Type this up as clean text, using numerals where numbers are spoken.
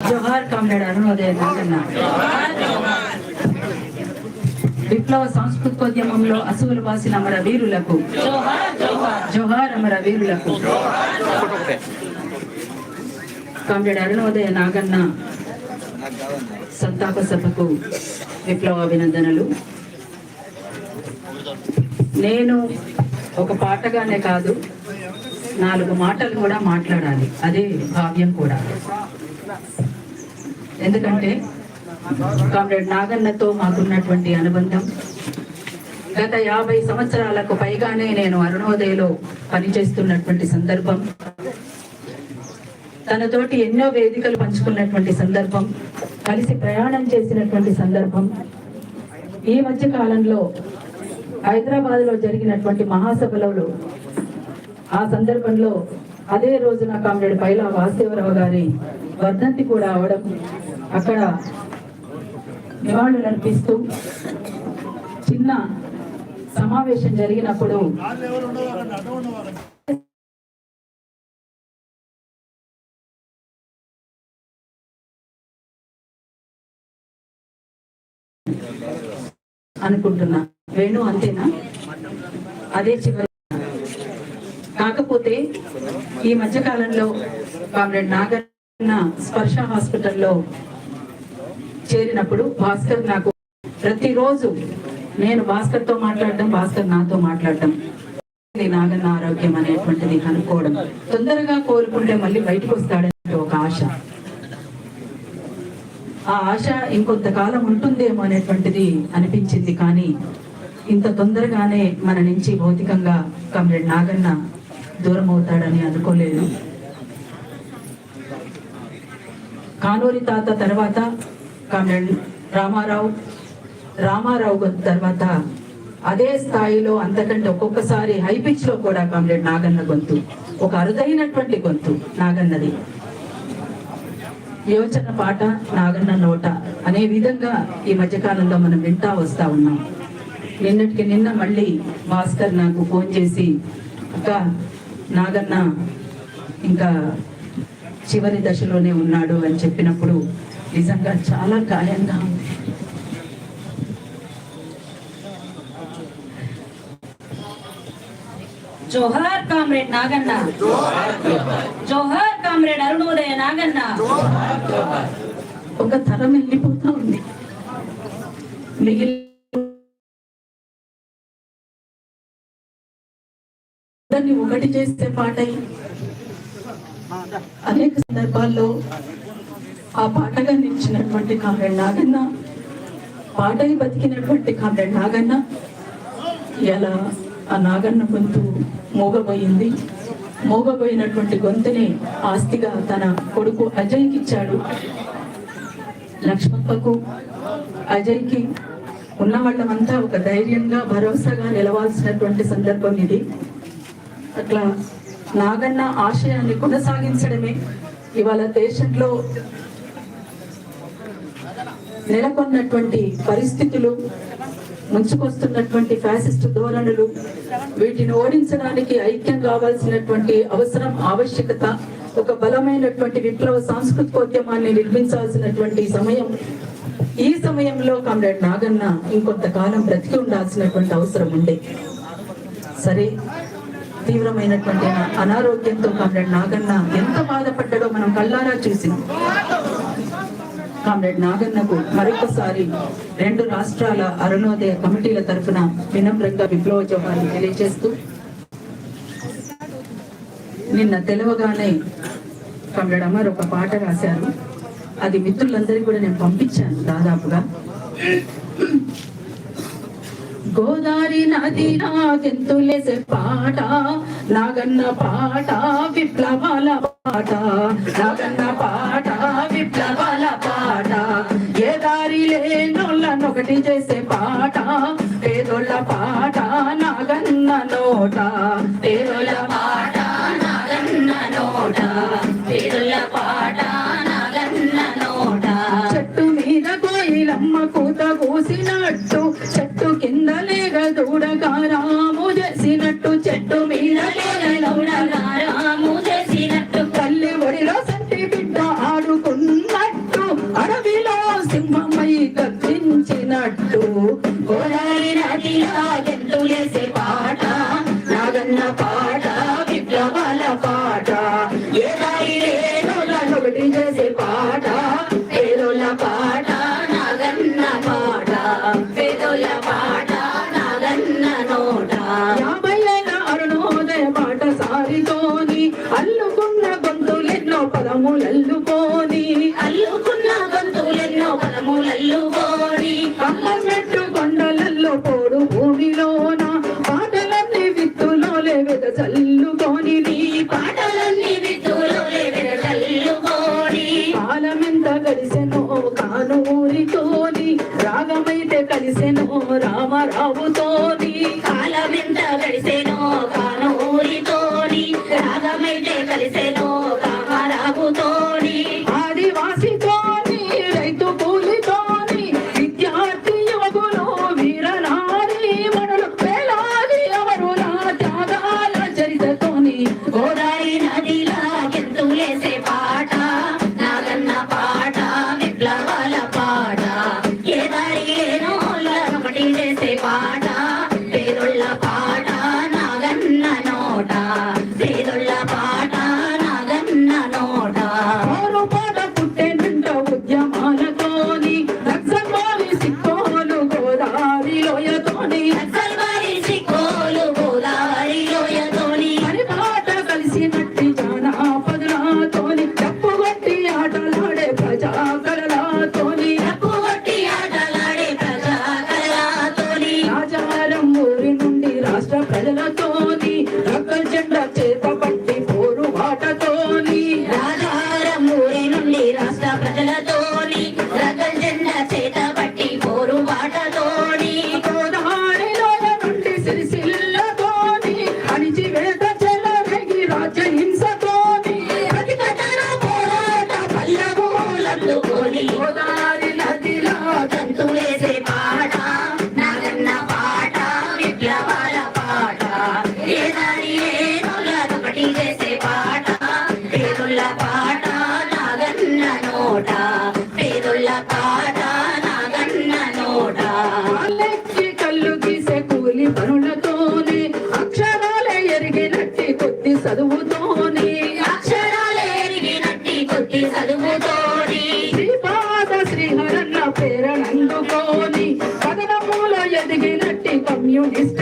జోహార్ comrade Arunodaya Naganna. విప్లవ సాంస్కృతికోద్యమంలో అసువులు బాసిన అమర వీరులకు జోహార్, అమర వీరులకు. కామ్రేడ్ అరుణోదయ నాగన్న సంతాప సభకు విప్లవ అభినందనలు. నేను ఒక పాటగానే కాదు, 4 మాటలు కూడా మాట్లాడాలి, అదే భావ్యం కూడా. ఎందుకంటే కామ్రేడ్ నాగన్నతో మాకున్నటువంటి అనుబంధం గత 50 సంవత్సరాలకు పైగానే నేను అరుణోదయలో పనిచేస్తున్నటువంటి సందర్భం, తనతోటి ఎన్నో వేదికలు పంచుకున్నటువంటి సందర్భం, కలిసి ప్రయాణం చేసినటువంటి సందర్భం. ఈ మధ్య కాలంలో హైదరాబాద్ లో జరిగినటువంటి మహాసభలలో ఆ సందర్భంలో అదే రోజున కామ్రేడ్ పైలా వాసుదేవరావు గారి వర్ధంతి కూడా అవడం, అక్కడ నివాళులు అర్పిస్తూ చిన్న సమావేశం జరిగినప్పుడు అనుకుంటున్నా. వేణు అంతేనా? అదే చివరి. కాకపోతే ఈ మధ్య కాలంలో కామ్రేడ్ నాగన్న స్పర్శ హాస్పిటల్లో చేరినప్పుడు భాస్కర్ నాకు ప్రతిరోజు, నేను భాస్కర్ తో మాట్లాడడం, భాస్కర్ నాతో మాట్లాడడం, నాగన్న ఆరోగ్యం అనేటువంటిది కనుక్కోవడం, తొందరగా కోలుకుంటే మళ్ళీ బయటకు వస్తాడనే ఒక ఆశ. ఆ ఆశ ఇంకొంతకాలం ఉంటుందేమో అనేటువంటిది అనిపించింది. కానీ ఇంత తొందరగానే మన నుంచి భౌతికంగా కామ్రేడ్ నాగన్న దూరం అవుతాడని అనుకోలేదు. కానూరి తాత తర్వాత కామ్రేడ్ రామారావు తర్వాత అదే స్థాయిలో, అంతకంటే ఒక్కొక్కసారి హై పిచ్ లో కూడా కామ్రేడ్ నాగన్న గొంతు, ఒక అరుదైనటువంటి గొంతు నాగన్నది. యోచన పాట నాగన్న నోట అనే విధంగా ఈ మధ్యకాలంలో మనం వింటా వస్తా ఉన్నాం. నిన్నటికి నిన్న మళ్ళీ భాస్కర్ నాకు ఫోన్ చేసి, అక్క నాగన్న ఇంకా చివరి దశలోనే ఉన్నాడు అని చెప్పినప్పుడు నిజంగా చాలా గాయంగా ఉంది. జోహార్ కామ్రేడ్ నాగన్న, జోహార్ కామ్రేడ్ అరుణోదయ నాగన్న. ఒక తరం వెళ్ళిపోతా ఉంది, మిగిలిన ఒకటి చేసే పాటై అనేక సందర్భాల్లో ఆ పాటగా నిలిచినటువంటి కామ్రేడ్ నాగన్న, పాటై బతికినటువంటి కామ్రేడ్ నాగన్న, ఇలా ఆ నాగన్న గొంతు మోగబోయింది. మోగబోయినటువంటి గొంతుని ఆస్తిగా తన కొడుకు అజయ్కి ఇచ్చాడు. లక్ష్మప్పకు, అజయ్కి ఉన్న వాళ్ళమంతా ఒక ధైర్యంగా, భరోసాగా నిలవాల్సినటువంటి సందర్భం ఇది. అట్లా నాగన్న ఆశయాన్ని కొనసాగించడమే ఇవాళ దేశంలో నెలకొన్నటువంటి పరిస్థితులు, ముంచుకొస్తున్నటువంటి ఫ్యాసిస్ట్ ధోరణులు, వీటిని ఓడించడానికి ఐక్యం కావాల్సినటువంటి అవసరం, ఆవశ్యకత, ఒక బలమైనటువంటి విప్లవ సాంస్కృతికోద్యమాన్ని నిర్మించాల్సినటువంటి సమయం. ఈ సమయంలో కామ్రేడ్ నాగన్న ఇంకొంతకాలం బ్రతికి ఉండాల్సినటువంటి అవసరం ఉండే. సరే, తీవ్రమైనటువంటి అనారోగ్యంతో కామ్రేడ్ నాగన్న ఎంత బాధపడ్డాడో మనం కళ్ళారా చూసినాం. కామ్రేడ్ నాగన్నకు మరొకసారి 2 రాష్ట్రాల అరుణోదయ కమిటీల తరఫున వినమ్రంగా విప్లవ జోహార్లు తెలియజేస్తూ, నిన్న తెలవగానే కామ్రేడ్ అమర్ ఒక పాట రాశారు. అది మిత్రులందరికీ కూడా నేను పంపించాను దాదాపుగా. గోదావరి నది నాగెంతులేసే పాట, నాగన్న పాట విప్లవాల పాట, నాగన్న పాట విప్లవాల పాట, ఏ దారి లేనొల్లనొకటి చేసే పాట, పేదోళ్ళ పాట నాగన్న నోట, పేదోళ్ళ పాట నాగన్న నోట, పేదోళ్ళ పాట నాగన్న నోట. చెట్టు మీద కోయిలమ్మ కూత కూసినట్టు, చెట్టు కింద లేగ దూడగారాము చేసినట్టు, చెట్టు మీద దూడగారాము చేసినట్టు, తల్లి ఒడిలో సంటి బిడ్డ ఆడుకున్నట్టు, సింహమై గర్జించినట్టు గోదావరి నదిలా గెంతులేసే పాట నాగన్న పాట విప్లవాల పాట ఒకటి చేసే పాట పేదోళ్ళ పాట నాగన్న పాట పేదోళ్ళ పాట నాగన్న నోట 50 ఏళ్ళ అరుణోదయ పాట సారితోని అల్లుకున్న గొంతులెన్నో పదములల్లుకోని అమ్మన్నట్టు కొండలల్లో పోడు భూమిలోన పాటలన్నీ విత్తులోలే వెద చల్లుకొని నీ పాటలన్నీ విత్తులోలే వెద చల్లుకొని కాలమెంత కలిసెనో కానూరితోని రాగమైతే కలిసెనో రామరావుతోని కాలమెంత కలిసెనో కానూరితోని రాగమైతే కలిసెనో రామరావుతోని ఆదివాసితోని రైతు కూలితోని విద్యార్థి యువకులు వీరనారి మనులు వేలాది అమరుల త్యాగాల చరితతోని గోదావరి నదిలా గెంతులేసే పాట నాగన్న పాట విప్లవాల పాట ఏ దారి లేనోళ్ళ ఒకటి చేసే పాట పేదొళ్ళ పాట నాగన్న నోట పేదొళ్ళ పాట నాగన్న నోట పాట పుట్టేనంట ఉద్యమాలతోని నక్సల్వారి సిక్కోలు గోదావరి లోయతోని మరి పాట కలిసినట్టి జానపదులతోని తప్పుగొట్టి ఆటలాడే ప్రజా కళలతోని రాజారం ఊరి నుండి రాష్ట్ర ప్రజలతోని రక్కల జెండా చేత పట్టి పోరు బాటతోని రాజారం ఊరి నుండి రాష్ట్ర ప్రజలతోని రక్కల జెండా చేత పట్టి పోరు బాటతోని గోదావరి లోయ నుండి సిరిసిల్లతోని అణిచివేత చెలరేగి రాజ్య హింసతోని ప్రతిఘటన పోరాట పల్లెగూలందుకొని గోదావరి నదిలో గంతులేసే పాట నాగన్న పాట విప్లవాల పాట ఏ దారి లేనోళ్ళ ఒకటి చేసే పాట పేదొళ్ళ పాట నాగన్న నోట పేదొళ్ళ పాట నాగన్న నోట లెక్కి కళ్ళు గీసే కూలి పనులతోనే అక్షరాలే ఎరిగినట్టి కొద్ది చదువుతోనే శ్రీపాద శ్రీహరన్న ప్రేరణందుకోని కథనమూల ఎదిగినట్టి కమ్యూనిస్ట్